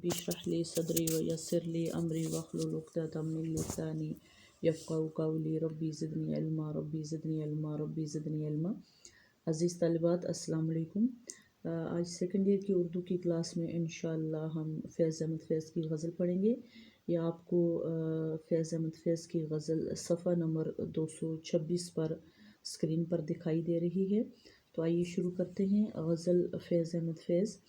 रब्बी इश्रह ली सदरी व यस्सिर ली अमरी वहलुल उक़दतम मिन लिसानी यफ़क़हू क़ौली रब्बी ज़िदनी इल्मा रब्बी ज़िदनी इल्मा रब्बी ज़िदनी इल्मा। अज़ीज़ तालिबात अस्सलाम वालेकुम। आज सेकंड ईयर की उर्दू की क्लास में इंशाअल्लाह हम फैज़ अहमद फैज़ की गज़ल पढ़ेंगे। या आपको फैज़ अहमद फैज़ की गज़ल सफ़ा नंबर 226 पर स्क्रीन पर दिखाई दे रही है। तो आइए शुरू करते हैं। गज़ल फैज़ अहमद फैज़।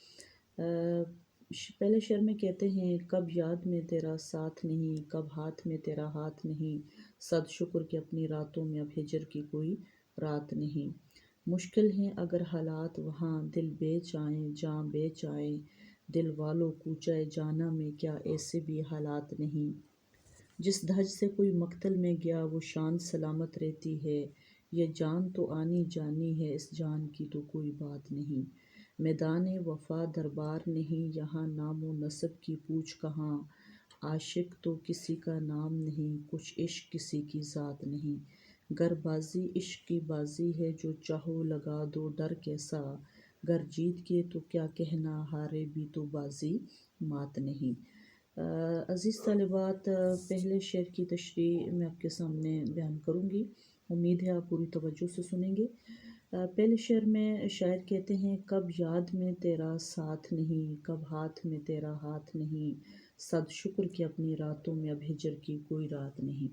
पहले शेर में कहते हैं, कब याद में तेरा साथ नहीं, कब हाथ में तेरा हाथ नहीं, सद शुक्र कि अपनी रातों में अब हिजर की कोई रात नहीं। मुश्किल हैं अगर हालात वहाँ, दिल बेच आएँ जाँ बेच आएँ, दिल वालों कूचाए जाना में क्या ऐसे भी हालात नहीं। जिस धज से कोई मक्तल में गया वो शान सलामत रहती है, ये जान तो आनी जानी है, इस जान की तो कोई बात नहीं। मैदान वफा दरबार नहीं, यहाँ नामो नसब की पूछ कहाँ, आशिक तो किसी का नाम नहीं, कुछ इश्क किसी की ज़ात नहीं। गर बाजी इश्क की बाजी है, जो चाहो लगा दो डर कैसा, गर जीत के तो क्या कहना, हारे भी तो बाजी मात नहीं। अज़ीज़ तालिबात, पहले शेर की तशरीह मैं आपके सामने बयान करूँगी। उम्मीद है आप पूरी तवज्जो से सुनेंगे। पहले शेर में शायर कहते हैं, कब याद में तेरा साथ नहीं, कब हाथ में तेरा हाथ नहीं, सद शुक्र कि अपनी रातों में अब हिजर की कोई रात नहीं।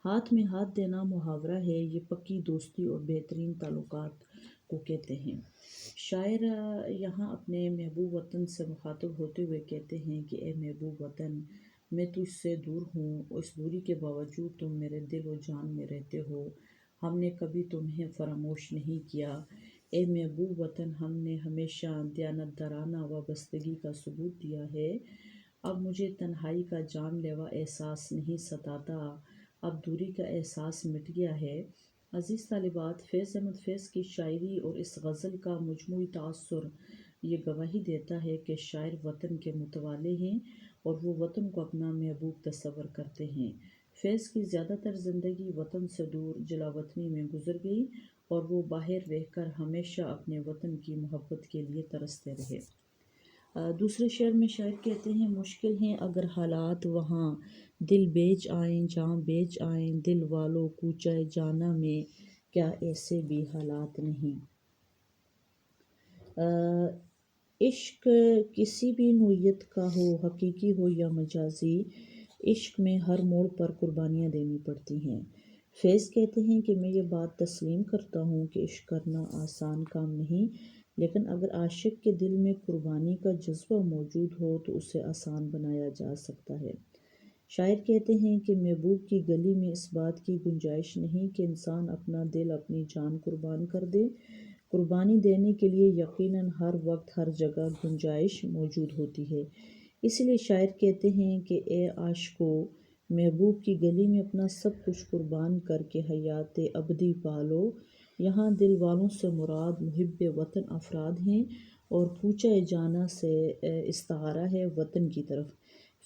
हाथ में हाथ देना मुहावरा है, ये पक्की दोस्ती और बेहतरीन ताल्लुकात को कहते हैं। शायर यहाँ अपने महबूब वतन से मुखातब होते हुए कहते हैं कि ए महबूब वतन, मैं तुझसे दूर हूँ, इस दूरी के बावजूद तुम मेरे दिल और जान में रहते हो। हमने कभी तुम्हें फरामोश नहीं किया। ए महबूब वतन, हमने हमेशा दयानतदाराना वाबस्तगी का सबूत दिया है। अब मुझे तन्हाई का जानलेवा एहसास नहीं सताता, अब दूरी का एहसास मिट गया है। अज़ीज़ तालिबात, फैज़ अहमद फैज़ की शायरी और इस गज़ल का मजमूई तासुर ये गवाही देता है कि शायर वतन के मुतवाले हैं और वो वतन को अपना महबूब तस्वर करते हैं। फैज़ की ज़्यादातर ज़िंदगी वतन से दूर जलावतनी में गुजर गई और वो बाहर रहकर हमेशा अपने वतन की मोहब्बत के लिए तरसते रहे। दूसरे शेर में शायर कहते हैं, मुश्किल हैं अगर हालात वहाँ, दिल बेच आएँ जहाँ बेच आएँ, दिल वालों कूचाए जाना में क्या ऐसे भी हालात नहीं। इश्क किसी भी नोयत का हो, हकीकी हो या मजाजी, इश्क में हर मोड़ पर कुर्बानियाँ देनी पड़ती हैं। फैज़ कहते हैं कि मैं ये बात तस्लीम करता हूँ कि इश्क करना आसान काम नहीं, लेकिन अगर आशिक के दिल में कुर्बानी का जज्बा मौजूद हो तो उसे आसान बनाया जा सकता है। शायर कहते हैं कि महबूब की गली में इस बात की गुंजाइश नहीं कि इंसान अपना दिल अपनी जान कुर्बान कर दे। कुर्बानी देने के लिए यकीनन हर वक्त हर जगह गुंजाइश मौजूद होती है। इसलिए शायर कहते हैं कि ए आशिको, महबूब की गली में अपना सब कुछ कुर्बान करके हयात अबदी पालो। यहाँ दिल वालों से मुराद मुहिब वतन अफराद हैं और कूचा जाना से इस्तारा है वतन की तरफ।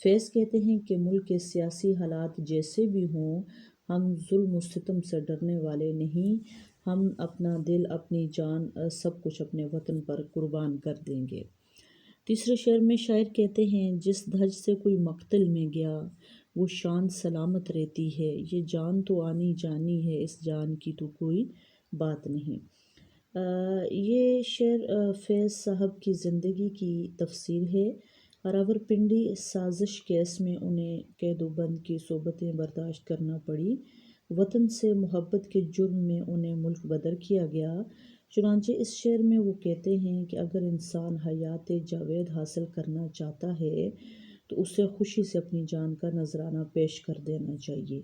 फैज़ कहते हैं कि मुल्क के सियासी हालात जैसे भी हों, हम जुल्म सितम से डरने वाले नहीं, हम अपना दिल अपनी जान सब कुछ अपने वतन पर कुर्बान कर देंगे। तीसरे शेर में शायर कहते हैं, जिस धज से कोई मक्तल में गया वो शान सलामत रहती है, ये जान तो आनी जानी है, इस जान की तो कोई बात नहीं। ये शेर फैज़ साहब की ज़िंदगी की तफसीर है। रावलपिंडी साजिश केस में उन्हें कैदोबंद की सोबतें बर्दाश्त करना पड़ी। वतन से मोहब्बत के जुर्म में उन्हें मुल्क बदर किया गया। चुनांचे इस शेर में वो कहते हैं कि अगर इंसान हयात जावेद हासिल करना चाहता है तो उसे खुशी से अपनी जान का नजराना पेश कर देना चाहिए,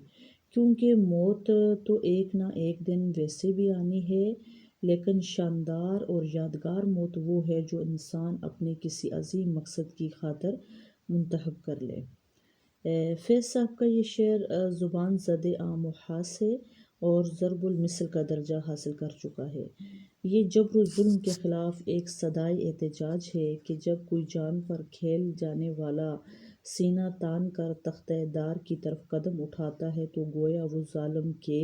क्योंकि मौत तो एक ना एक दिन वैसे भी आनी है, लेकिन शानदार और यादगार मौत वो है जो इंसान अपने किसी अजीम मकसद की खातिर मुंतखब कर ले। फैज़ साहब का ये शेर ज़ुबान ज़द आम व ख़ास है और ज़रबुल मिसल का दर्जा हासिल कर चुका है। ये जबर जुल्म के ख़िलाफ़ एक सदाई एहतजाज है कि जब कोई जान पर खेल जाने वाला सीना तान कर तख्तेदार की तरफ कदम उठाता है तो गोया वो जालिम के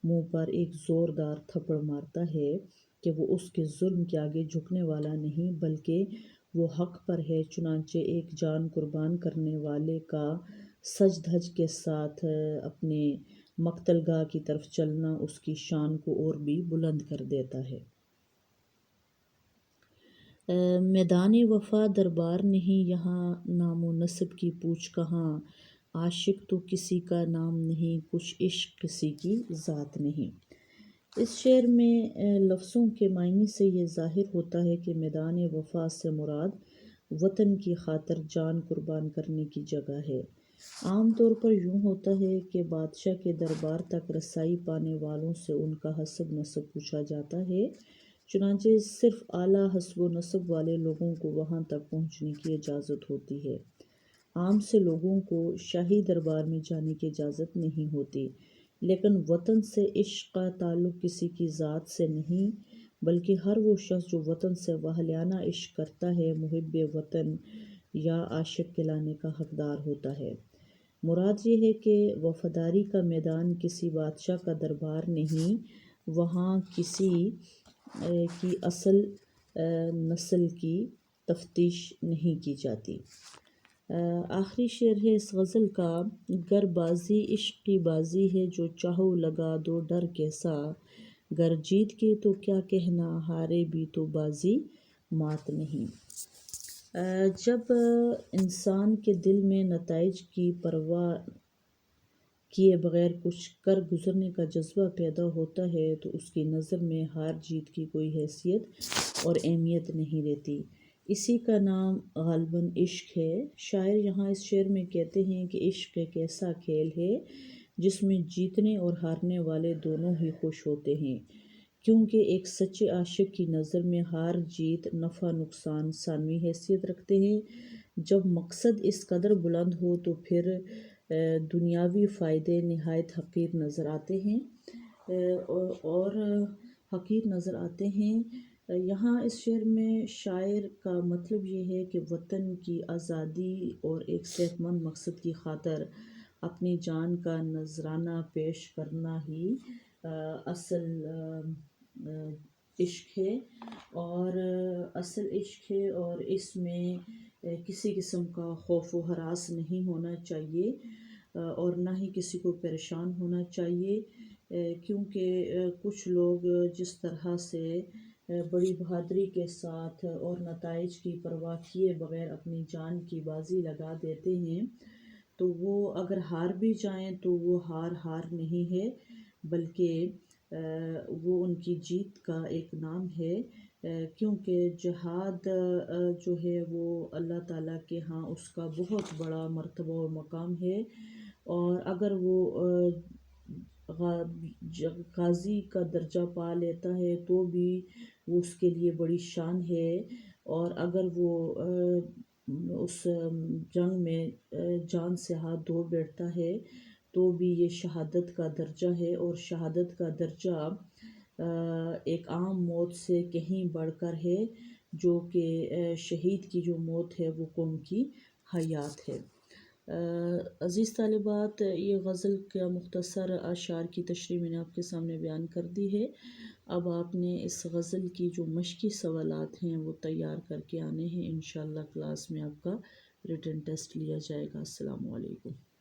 मुंह पर एक ज़ोरदार थप्पड़ मारता है कि वो उसके जुल्म के आगे झुकने वाला नहीं, बल्कि وہ حق پر ہے، چنانچہ ایک جان قربان کرنے والے کا سج دھج کے ساتھ اپنے مقتل گاہ کی طرف چلنا اس کی شان کو اور بھی بلند کر دیتا ہے۔ میدان وفا دربار نہیں، یہاں نام و نسب کی پوچھ کہاں، عاشق تو کسی کا نام نہیں، کچھ عشق کسی کی ذات نہیں۔ اس شعر میں لفظوں کے معنی سے یہ ظاہر ہوتا ہے کہ میدان وفا سے مراد وطن کی خاطر جان قربان کرنے کی جگہ ہے۔ عام طور پر یوں ہوتا ہے کہ بادشاہ کے دربار تک رسائی پانے والوں سے ان کا حسب نسب پوچھا جاتا ہے، چنانچہ صرف اعلیٰ حسب و نسب والے لوگوں کو وہاں تک پہنچنے کی اجازت ہوتی ہے۔ عام سے لوگوں کو شاہی دربار میں جانے کی اجازت نہیں ہوتی، لیکن وطن سے عشق کا تعلق کسی کی ذات سے نہیں، بلکہ ہر وہ شخص جو وطن سے واہلیانہ عشق کرتا ہے محب وطن یا عاشق کہلانے کا حقدار ہوتا ہے۔ مراد یہ ہے کہ وفاداری کا میدان کسی بادشاہ کا دربار نہیں، وہاں کسی کی اصل نسل کی تفتیش نہیں کی جاتی۔ آخری شعر ہے اس غزل کا، گر بازی عشق کی بازی ہے، جو چاہو لگا دو ڈر کیسا، گر جیت کے تو کیا کہنا، ہارے بھی تو بازی مات نہیں۔ جب انسان کے دل میں نتائج کی پرواہ کیے بغیر کچھ کر گزرنے کا جذبہ پیدا ہوتا ہے تو اس کی نظر میں ہار جیت کی کوئی حیثیت اور اہمیت نہیں رہتی۔ اسی کا نام غالباً عشق ہے۔ شاعر یہاں اس شعر میں کہتے ہیں کہ عشق ایک ایسا کھیل ہے جس میں جیتنے اور ہارنے والے دونوں ہی خوش ہوتے ہیں، کیونکہ ایک سچے عاشق کی نظر میں ہار جیت نفع نقصان ثانوی حیثیت رکھتے ہیں۔ جب مقصد اس قدر بلند ہو تو پھر دنیاوی فائدے نہایت حقیر نظر آتے ہیں اور حقیر نظر آتے ہیں۔ یہاں اس شعر میں شاعر کا مطلب یہ ہے کہ وطن کی آزادی اور ایک صحت مند مقصد کی خاطر اپنی جان کا نذرانہ پیش کرنا ہی اصل عشق ہے اور اس میں کسی قسم کا خوف و ہراس نہیں ہونا چاہیے اور نہ ہی کسی کو پریشان ہونا چاہیے، کیونکہ کچھ لوگ جس طرح سے بڑی بہادری کے ساتھ اور نتائج کی پرواہ کیے بغیر اپنی جان کی بازی لگا دیتے ہیں، تو وہ اگر ہار بھی جائیں تو وہ ہار نہیں ہے، بلکہ وہ ان کی جیت کا ایک نام ہے، کیونکہ جہاد جو ہے وہ اللہ تعالیٰ کے ہاں اس کا بہت بڑا مرتبہ و مقام ہے، اور اگر وہ غازی کا درجہ پا لیتا ہے تو بھی وہ اس کے لیے بڑی شان ہے، اور اگر وہ اس جنگ میں جان سے ہاتھ دھو بیٹھتا ہے تو بھی یہ شہادت کا درجہ ہے، اور شہادت کا درجہ ایک عام موت سے کہیں بڑھ کر ہے، جو کہ شہید کی جو موت ہے وہ قوم کی حیات ہے۔ عزیز طالبات، یہ غزل کا مختصر اشعار کی تشریح میں نے آپ کے سامنے بیان کر دی ہے۔ اب آپ نے اس غزل کی جو مشقی سوالات ہیں وہ تیار کر کے آنے ہیں، انشاءاللہ کلاس میں آپ کا ریٹن ٹیسٹ لیا جائے گا۔ السلام علیکم۔